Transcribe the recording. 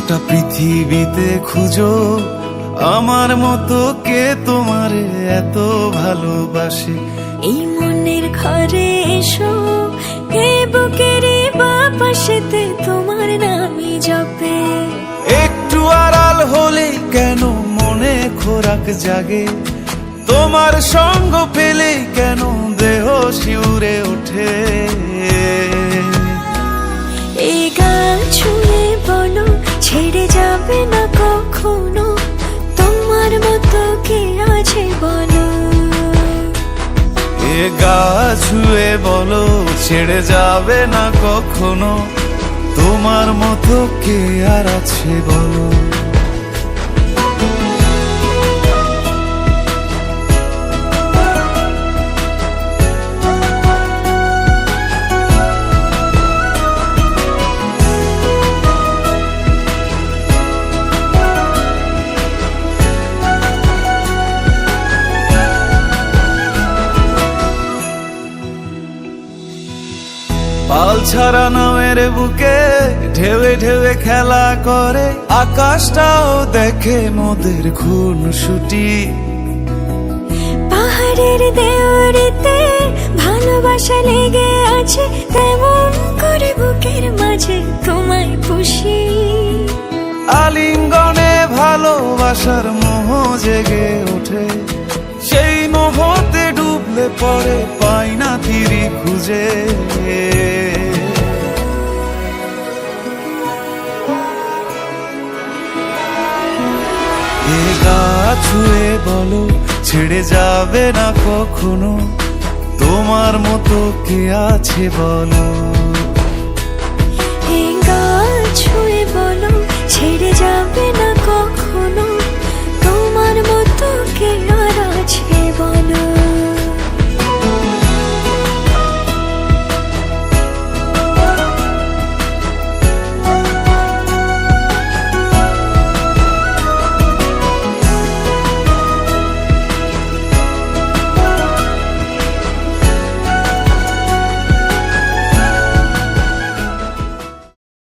গোটা পৃথিবীতে খুঁজো আমার মতো কে তোমারে এত ভালোবাসে। এই মনের ঘরে এসো, এ বুকের বাপাশেতে তোমার নামই জপে। একটু আড়াল হলেই কেন মনে খোরাক জাগে, তোমার সঙ্গ পেলেই কেন দেহ শিউরে ওঠে। এই গান ছুঁয়ে বলো ছেড়ে যাবে না কখনো, তোমার মতো কে আছে বলো। এ গা ছুঁয়ে বলো ছেড়ে যাবে না কখনো, তোমার মতো কে আর আছে বলো। পাল ছাড়া নামের বুকে ঢেউে ঢেউে খেলা করে, আকাশটাও দেখে মোদের খুনসুটি। পাহাড়ের দেওয়ারিতে ভালোবাসা লেগে আছে, তেমন করে বুকের মাঝে তোমায় পুষি। আলিঙ্গনে ভালোবাসার মোহ জেগে ওঠে, সেই মোহতে ডুবলে পরে পাই না তীরি খুঁজে। এ গা ছুঁয়ে বলো ছেড়ে যাবে না কখনো, তোমার মতো কে আছে বলো।